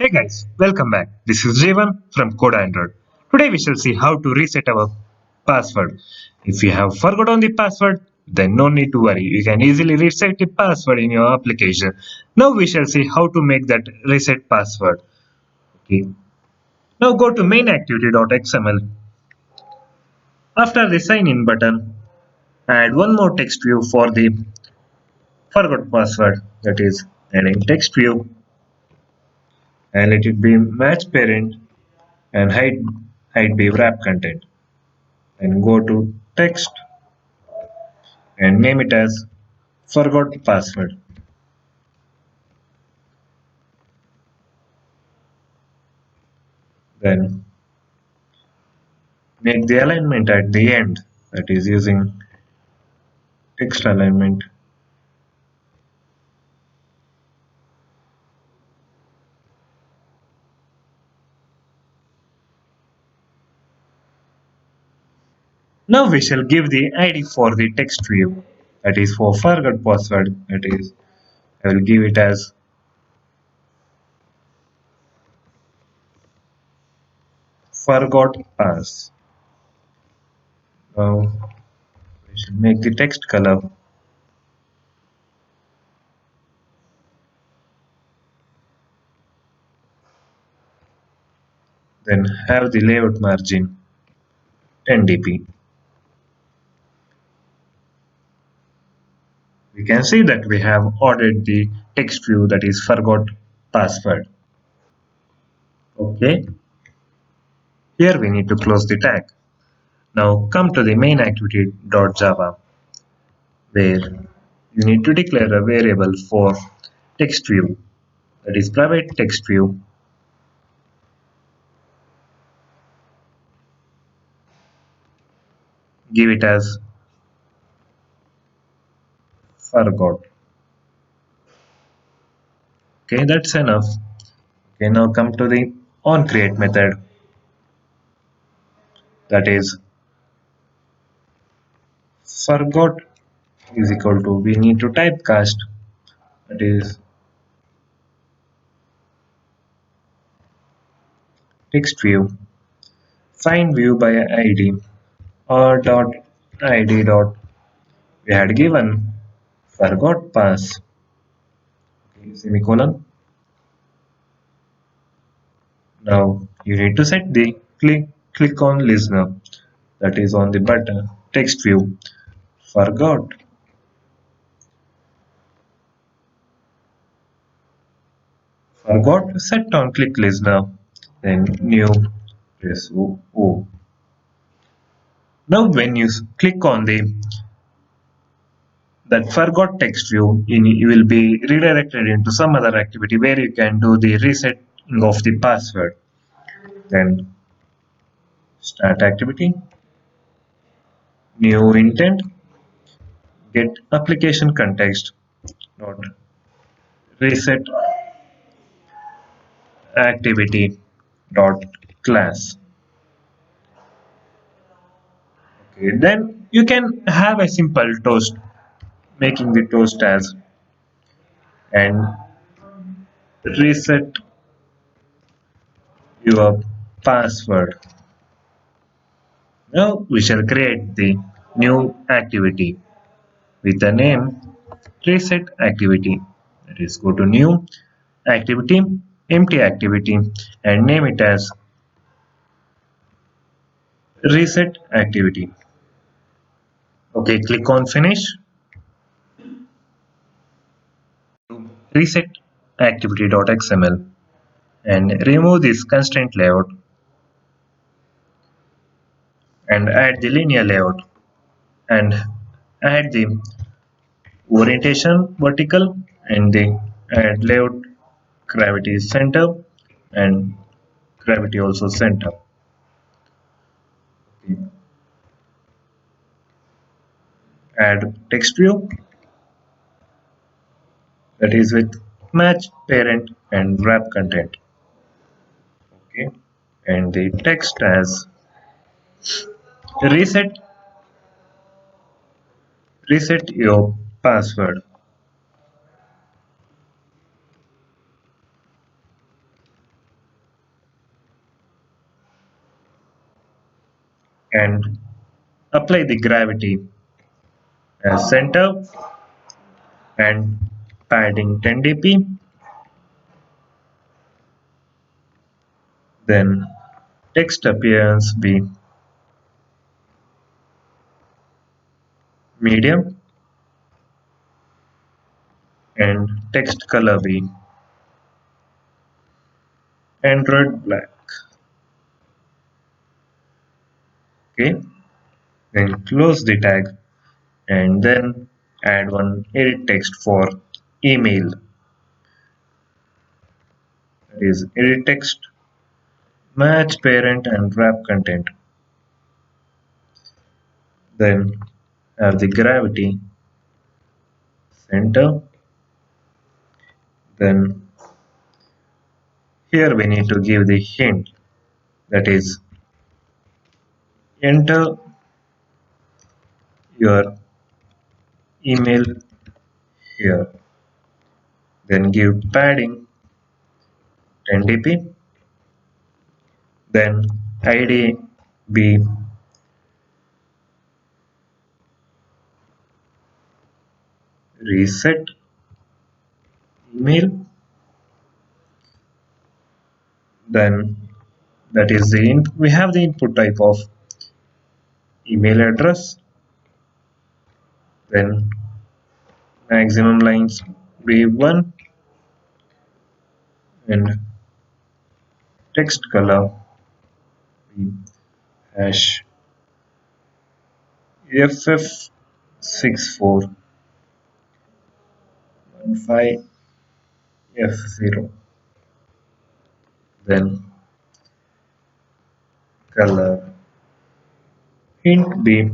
Hey guys, welcome back. This is Jeevan from Code Android. Today we shall see how to reset our password. If you have forgotten the password, then no need to worry. You can easily reset the password in your application. Now we shall see how to make that reset password. Okay. Now go to mainActivity.xml. After the sign in button, add one more text view for the forgot password. That is adding text view and let it be match parent and hide the wrap content. And go to text and name it as forgot password. Then make the alignment at the end, that is using text alignment. Now we shall give the ID for the text view, that is for forgot password. That is, I will give it as forgot pass. Now we should make the text color. Then have the layout margin 10 dp. We can see that we have ordered the text view, that is forgot password. Okay, here we need to close the tag. Now come to the main activity.java, where you need to declare a variable for text view, that is private text view. Give it as forgot. Okay, that's enough. Okay, now come to the onCreate method, that is forgot is equal to, we need to typecast, that is text view, find view by id or dot id dot, we had given forgot pass, okay, semicolon. Now you need to set the click on listener, that is on the button text view forgot set on click listener, then new press O. Now when you click on the that forgot text view, you will be redirected into some other activity where you can do the resetting of the password. Then start activity, new intent, get application context dot reset activity dot class. Okay, then you can have a simple toast, making the toast as and reset your password. Now we shall create the new activity with the name reset activity. That is, go to new activity, empty activity, and name it as reset activity. Okay, click on finish. Reset activity.xml and remove this constraint layout and add the linear layout and add the orientation vertical and the add layout gravity center and gravity also center. Okay. Add text view, that is with match parent and wrap content. Okay, and the text as reset your password. and apply the gravity as center and padding 10 dp. Then text appearance be medium and text color be Android black. Okay, then close the tag and then add one edit text for email, that is edit text, match parent and wrap content. Then have the gravity center. Then here we need to give the hint, that is enter your email here. Then give padding 10 dp. Then id be reset email. Then that is we have the input type of email address. Then maximum lines be 1 and text color be hash ff6415f0. Then color hint be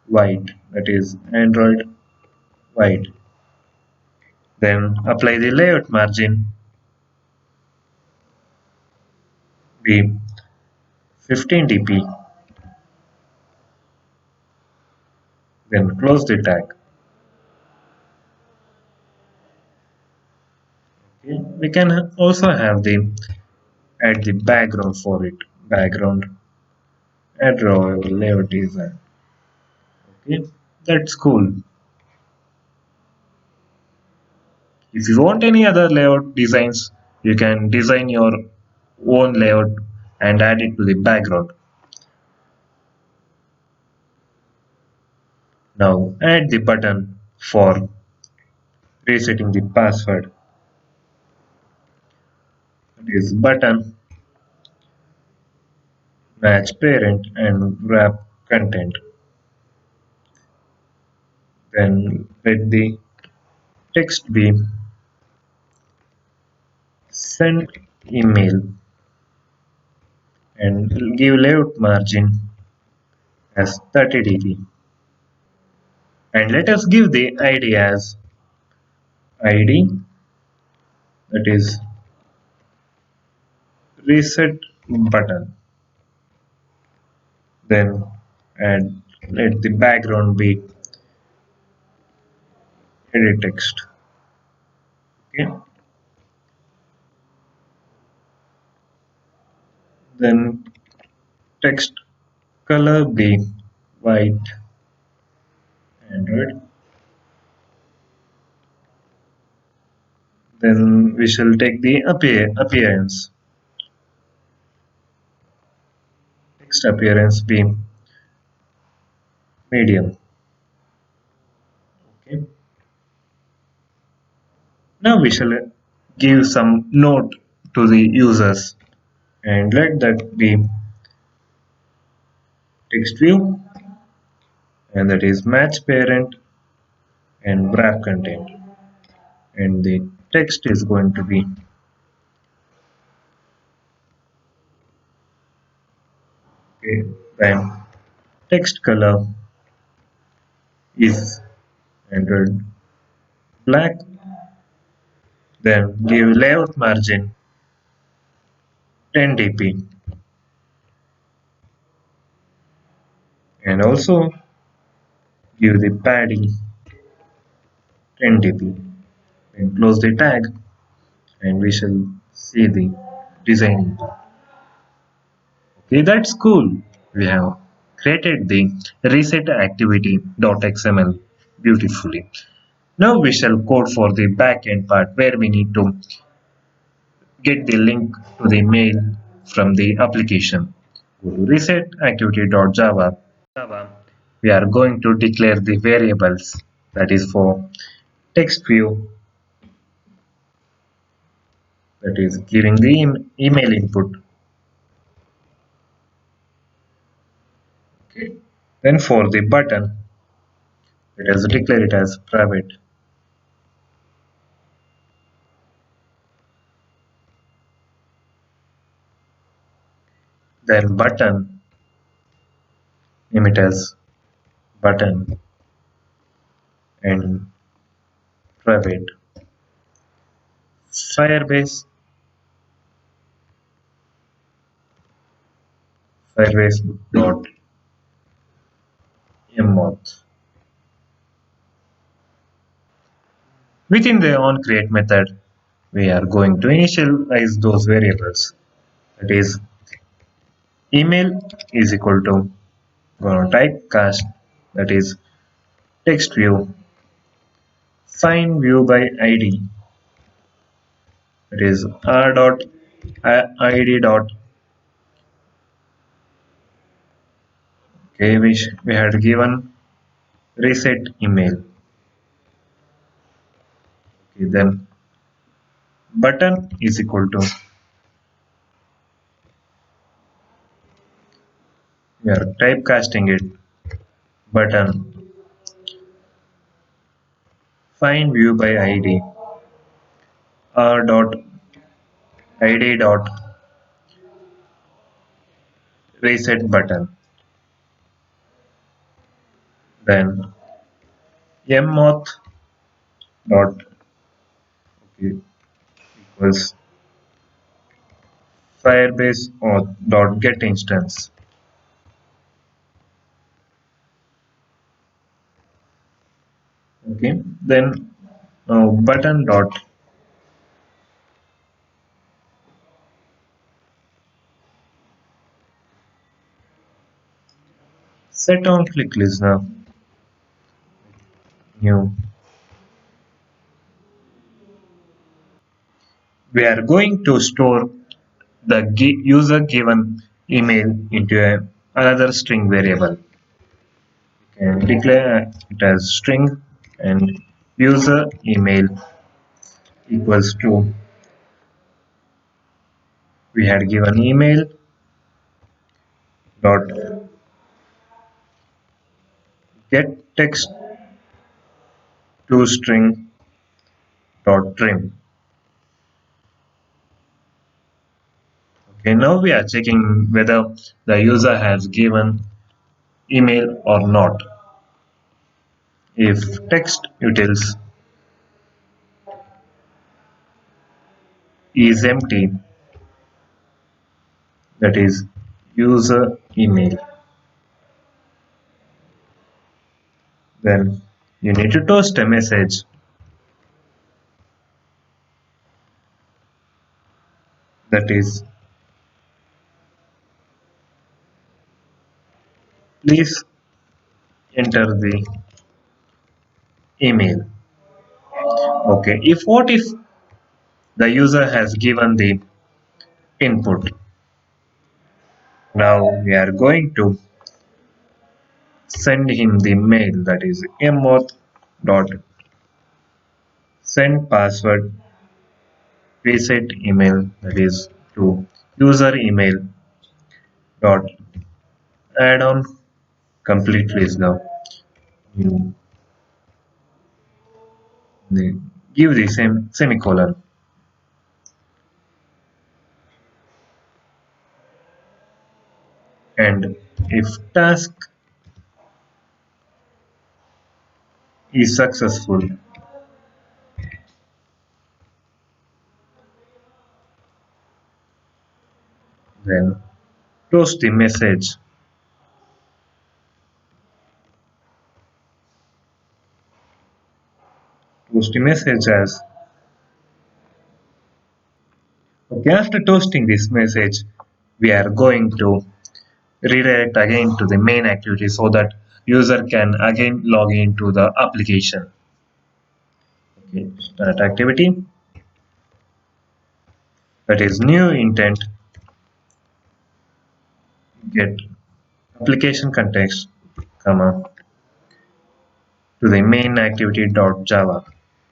white, that is Android white. Then apply the layout margin be 15 dp. Then close the tag. Okay. We can also have the add the background for it. Background add row layout design. Okay, that's cool. If you want any other layout designs, you can design your own layout and add it to the background. Now add the button for resetting the password. It is button match parent and wrap content. Then let the text be send email and give layout margin as 30 dp. And let us give the ID as ID, that is reset button. Then and let the background be edit text. Okay. Then text color be white Android. Then we shall take the appearance. Text appearance be medium. Okay. Now we shall give some note to the users and let that be text view, and that is match parent and wrap content, and the text is going to be okay. Then text color is Android black. Then give layout margin 10 dp and also give the padding 10 dp. Then close the tag and we shall see the design. Okay, that's cool. We have created the reset activity.xml beautifully. Now we shall code for the backend part where we need to get the link to the mail from the application. Go to reset activity.java. Java, we are going to declare the variables that is for text view, that is giving the email input. Okay. Then for the button, let us declare it as private. Then button, name it as button and private. Firebase, Firebase dot mauth. Within the onCreate method, we are going to initialize those variables. That is, email is equal to going to typecast, that is text view, find view by id, that is r dot id dot. Okay, which we had given reset email. Okay, then button is equal to, we are typecasting it, button find view by id r dot id dot reset button. Then mauth dot, okay, equals firebase auth dot get instance. Okay, then button dot set on click listener new. We are going to store the user given email into another string variable. We can declare it as string and user email equals to, we had given email dot get text to string dot trim. Okay, now we are checking whether the user has given email or not. If text utils is empty, that is user email, then you need to toast a message, that is please enter the email. Okay, if the user has given the input, now we are going to send him the mail, that is mauth dot send password reset email, that is to user email dot add on complete listener. You give the same semicolon, and if task is successful, then toast the message, as okay. After toasting this message, we are going to redirect again to the main activity so that user can again log into the application. Okay, start activity, that is new intent, get application context, comma, to the main activity dot java,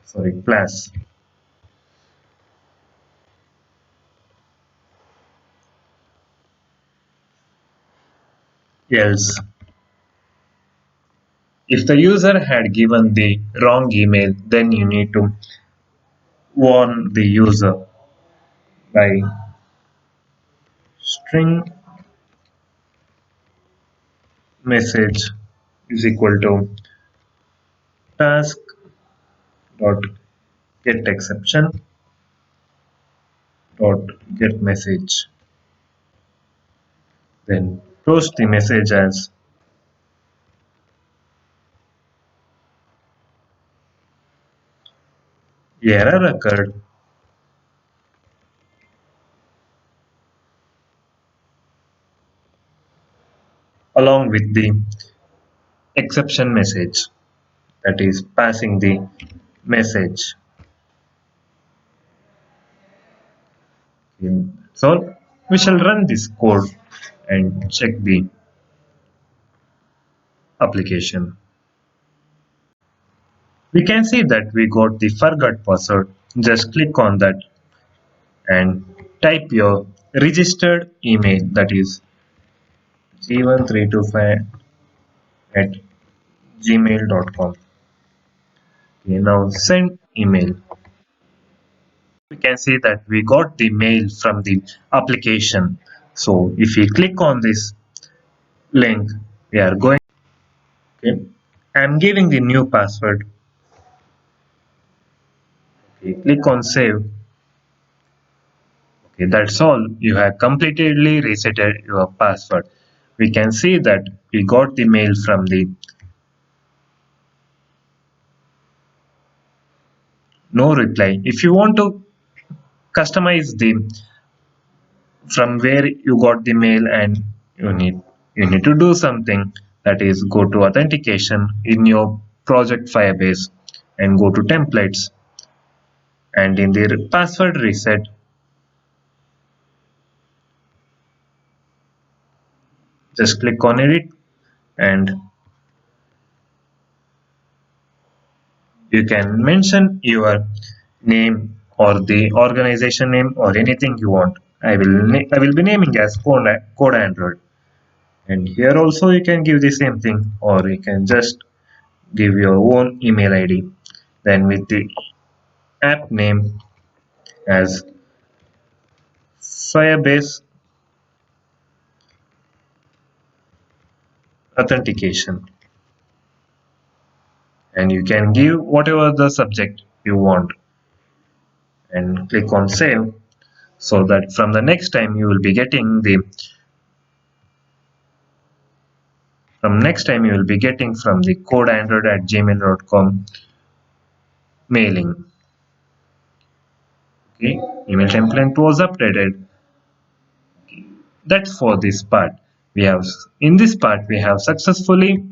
sorry, plus, else. If the user had given the wrong email, then you need to warn the user by string message is equal to task dot get exception dot get message. Then post the message as error occurred along with the exception message, that is passing the message. So we shall run this code and check the application. We can see that we got the forgot password. Just click on that and type your registered email, that is Jeevan325 at gmail.com. Okay, now send email. We can see that we got the mail from the application. So if we click on this link, we are going. Okay, I'm giving the new password. Okay, click on save. Okay, that's all. You have completely resetted your password. We can see that we got the mail from the no reply. If you want to customize the from where you got the mail, and you need to do something, that is go to authentication in your project Firebase and go to templates, and in the password reset just click on edit, and you can mention your name or the organization name or anything you want. I will be naming as code Android, and here also you can give the same thing, or you can just give your own email ID, then with the app name as Firebase authentication, and you can give whatever the subject you want and click on save, so that from the next time you will be getting the from the codeandroid at gmail.com mailing. Okay, email template was updated. That's for this part. We have in this part we have successfully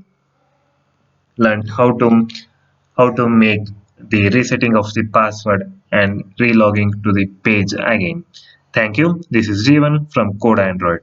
learned how to make the resetting of the password and relogging to the page again. Thank you. This is Jeevan from Code Android.